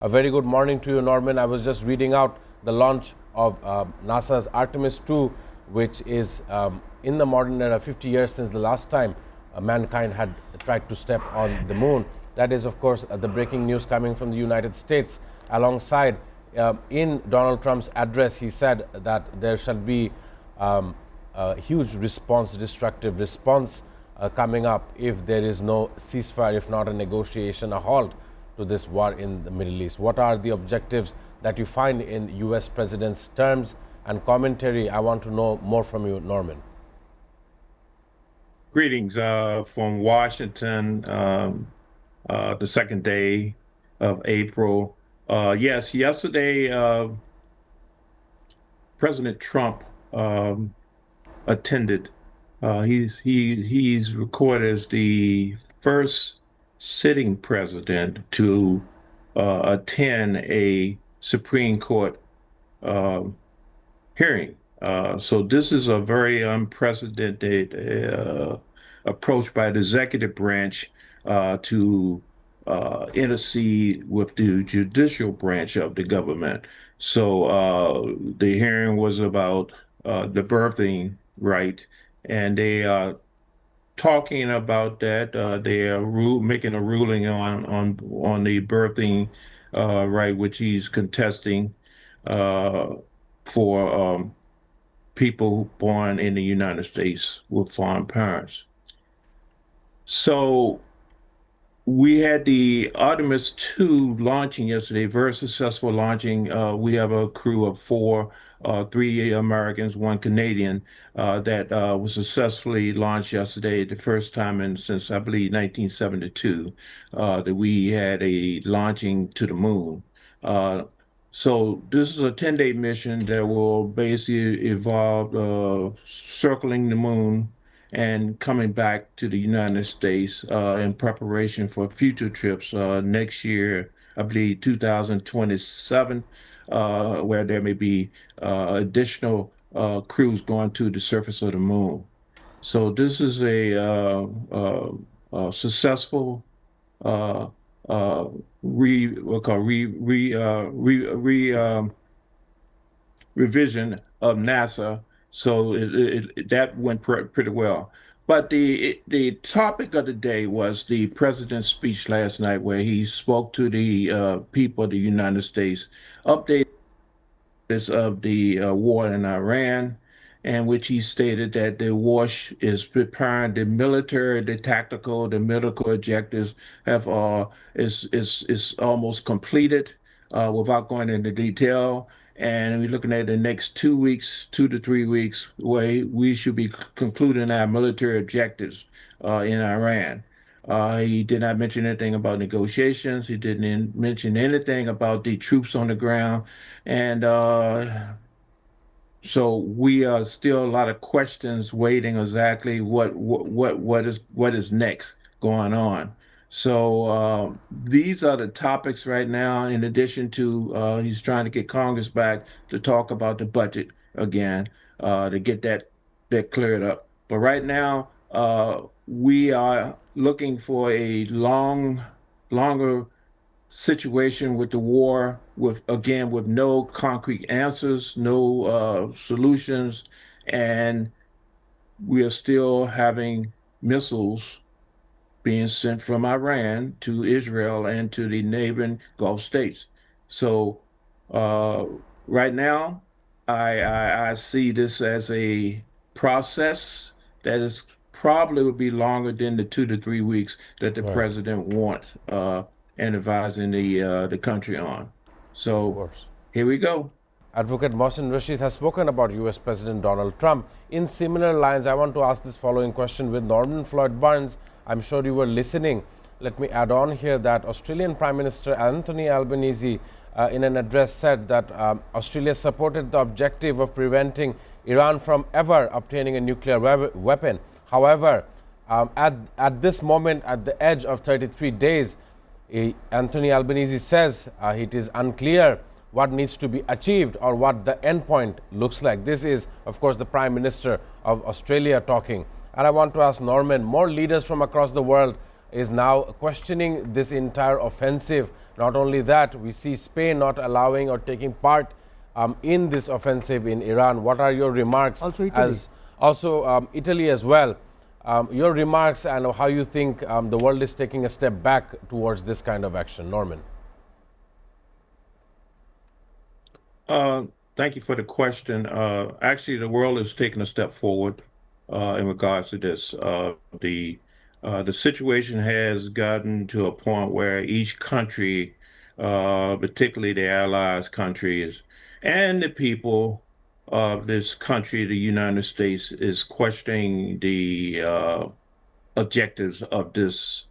A very good morning to you, Norman. I was just reading out the launch of NASA's Artemis 2, which is in the modern era, 50 years since the last time mankind had tried to step on the moon. That is, of course, the breaking news coming from the United States. Alongside, in Donald Trump's address, he said that there shall be a huge response, destructive response coming up if there is no ceasefire, if not a negotiation, a halt to this war in the Middle East. What are the objectives that you find in U.S. President's terms and commentary? I want to know more from you, Norman. Greetings from Washington, the second day of April. Yes, yesterday, President Trump attended. He's recorded as the first sitting president to attend a Supreme Court hearing. So this is a very unprecedented approach by the executive branch to intercede with the judicial branch of the government. So the hearing was about the birthing right, and they are talking about that. They are making a ruling on the birthing right, which he's contesting for people born in the United States with foreign parents. So we had the Artemis 2 launching yesterday, very successful launching. We have a crew of four, three Americans, one Canadian, that was successfully launched yesterday, the first time since, I believe, 1972, that we had a launching to the moon. So this is a 10-day mission that will basically involve circling the moon and coming back to the United States in preparation for future trips next year, I believe 2027, where there may be additional crews going to the surface of the moon. So this is a successful we'll call revision of NASA. So that went pretty well. But the topic of the day was the president's speech last night, where he spoke to the people of the United States, updated of the war in Iran, in which he stated that the war is preparing the military, the tactical, the medical objectives have is almost completed without going into detail. And we're looking at the next 2 weeks, 2 to 3 weeks, where we should be concluding our military objectives in Iran. He did not mention anything about negotiations. He didn't mention anything about the troops on the ground. And so we are still a lot of questions waiting exactly what is next going on. So these are the topics right now. In addition to he's trying to get Congress back to talk about the budget again to get that cleared up. But right now we are looking for a longer situation with the war, with no concrete answers, no solutions, and we are still having missiles being sent from Iran to Israel and to the neighboring Gulf states. So right now, I see this as a process that is probably would be longer than the 2 to 3 weeks that the Right. president wants and advising the country on. Of So course. here we go. Advocate Mohsen Rashid has spoken about U.S. President Donald Trump. In similar lines, I want to ask this following question with Norman Floyd Burns. I'm sure you were listening. Let me add on here that Australian Prime Minister Anthony Albanese, in an address, said that Australia supported the objective of preventing Iran from ever obtaining a nuclear weapon. However, at this moment, at the edge of 33 days, Anthony Albanese says it is unclear what needs to be achieved or what the end point looks like. This is, of course, the Prime Minister of Australia talking. And I want to ask Norman, more leaders from across the world is now questioning this entire offensive, Not only that, we see Spain not allowing or taking part in this offensive in Iran. What are your remarks? Also Italy. As also Italy as well. Your remarks and how you think the world is taking a step back towards this kind of action, Norman. Thank you for the question. Actually, the world is taking a step forward in regards to this. The situation has gotten to a point where each country, particularly the allies countries and the people of this country, the United States, is questioning the objectives of this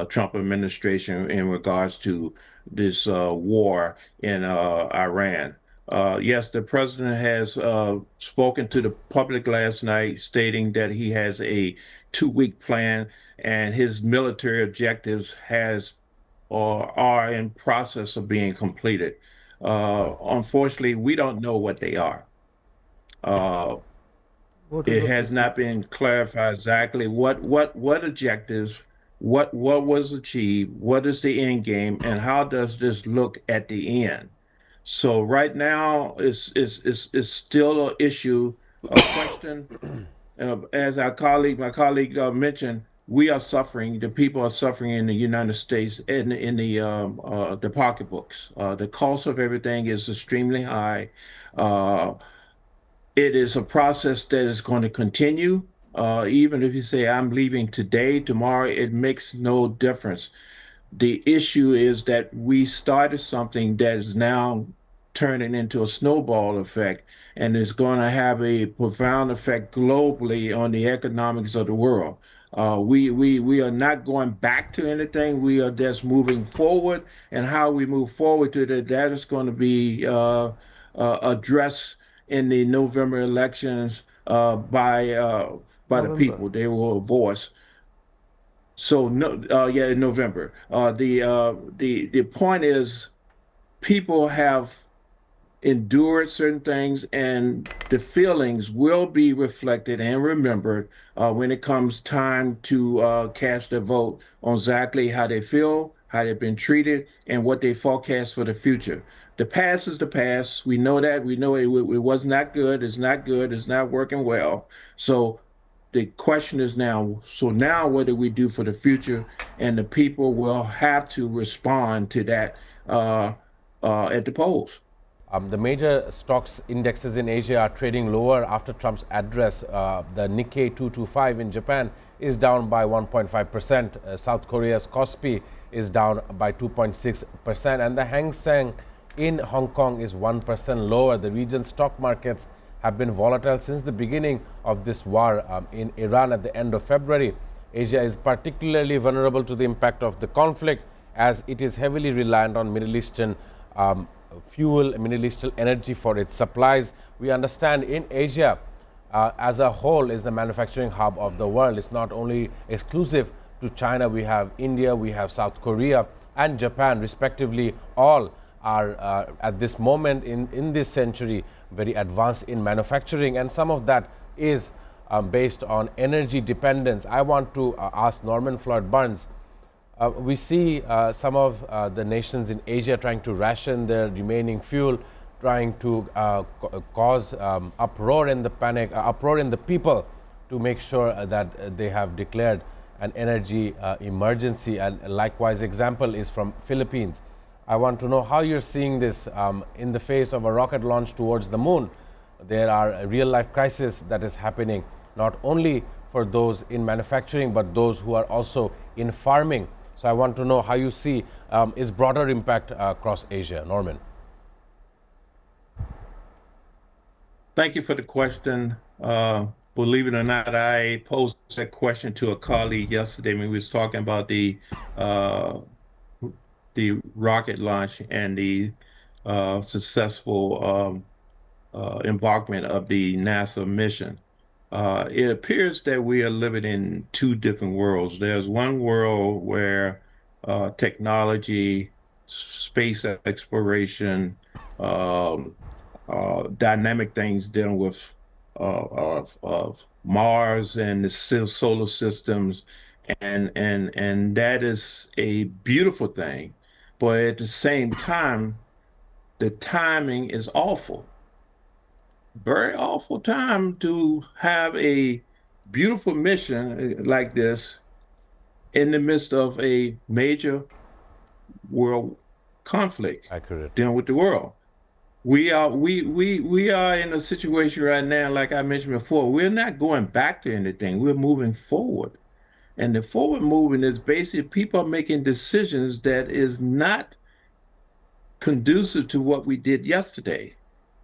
Trump administration in regards to this war in Iran. Yes, the president has spoken to the public last night, stating that he has a 2-week plan and his military objectives has or are in process of being completed. Unfortunately, we don't know what they are. Uh, What it is has not been clarified exactly what objectives, what was achieved, what is the end game, and how does this look at the end? So right now, it's still an issue, a question. As my colleague mentioned, we are suffering. The people are suffering in the United States and in the pocketbooks. The cost of everything is extremely high. Uh, it is a process that is going to continue. Even if you say, I'm leaving today, tomorrow, it makes no difference. The issue is that we started something that is now turning into a snowball effect and is going to have a profound effect globally on the economics of the world. We are not going back to anything. We are just moving forward, and how we move forward to that is going to be addressed in the November elections by the November? people. They will voice. So no, yeah, in November. The point is, people have endured certain things, and the feelings will be reflected and remembered when it comes time to cast their vote on exactly how they feel, how they've been treated, and what they forecast for the future. The past is the past. We know that. We know it was not good. It's not good. It's not working well. So the question is now, so now what do we do for the future? And the people will have to respond to that at the polls. The major stocks indexes in Asia are trading lower after Trump's address. The Nikkei 225 in Japan is down by 1.5%. South Korea's Kospi is down by 2.6%. And the Hang Seng in Hong Kong is 1% lower. The region's stock markets have been volatile since the beginning of this war in Iran at the end of February. Asia is particularly vulnerable to the impact of the conflict as it is heavily reliant on Middle Eastern fuel, Middle Eastern energy for its supplies. We understand in Asia as a whole is the manufacturing hub of the world. It's not only exclusive to China. We have India, we have South Korea and Japan respectively. All are at this moment in this century very advanced in manufacturing, and some of that is based on energy dependence. I want to ask Norman Floyd Burns. We see some of the nations in Asia trying to ration their remaining fuel, trying to cause uproar in the panic, uproar in the people to make sure that they have declared an energy emergency. And likewise, example is from Philippines. I want to know how you're seeing this in the face of a rocket launch towards the moon. There are a real life crisis that is happening, not only for those in manufacturing, but those who are also in farming. So I want to know how you see its broader impact across Asia. Norman. Thank you for the question. Believe it or not, I posed that question to a colleague yesterday when we was talking about uh, the rocket launch and the successful embarkment of the NASA mission. It appears that we are living in two different worlds. There's one world where technology, space exploration, um, dynamic things dealing with of Mars and the solar systems, and that is a beautiful thing. but at the same time, the timing is awful. Very awful time to have a beautiful mission like this in the midst of a major world conflict Accurate. dealing with the world. We are in a situation right now, like I mentioned before, we're not going back to anything. We're moving forward. And the forward moving is basically people are making decisions that is not conducive to what we did yesterday.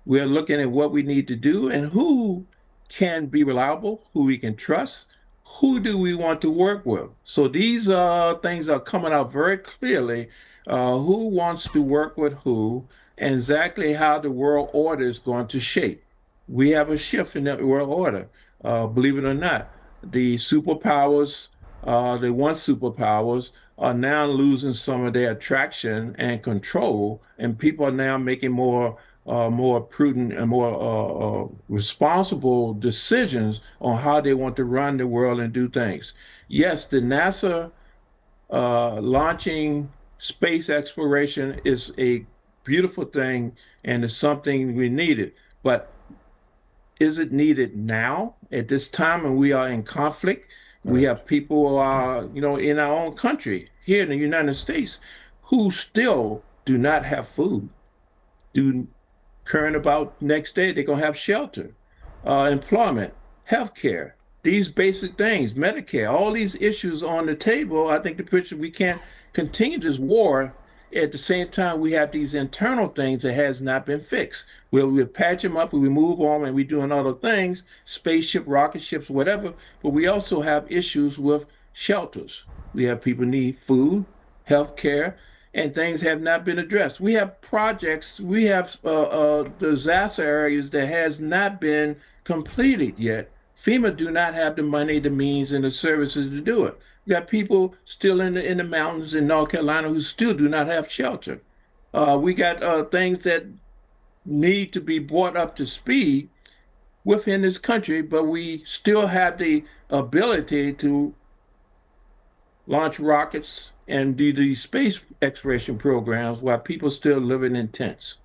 We're looking at what we need to do and who can be reliable, who we can trust, who do we want to work with. So these things are coming out very clearly. Who wants to work with who, and exactly how the world order is going to shape. We have a shift in that world order, believe it or not. The superpowers, the one superpowers, are now losing some of their attraction and control, and people are now making more prudent and more responsible decisions on how they want to run the world and do things. Yes, the NASA launching space exploration is a beautiful thing and is something we needed, but is it needed now at this time when we are in conflict? We Correct. have people, in our own country here in the United States who still do not have food, do current about next day, they're going to have shelter, employment, health care, these basic things, Medicare, all these issues on the table. I think the picture we can't continue this war. At the same time, we have these internal things that has not been fixed. We'll patch them up, we move on, and we're doing other things, spaceship, rocket ships, whatever. But we also have issues with shelters. We have people need food, health care, and things have not been addressed. We have projects, we have disaster areas that has not been completed yet. FEMA do not have the money, the means, and the services to do it. We got people still in the mountains in North Carolina who still do not have shelter. We got things that need to be brought up to speed within this country, but we still have the ability to launch rockets and do these space exploration programs while people still living in tents.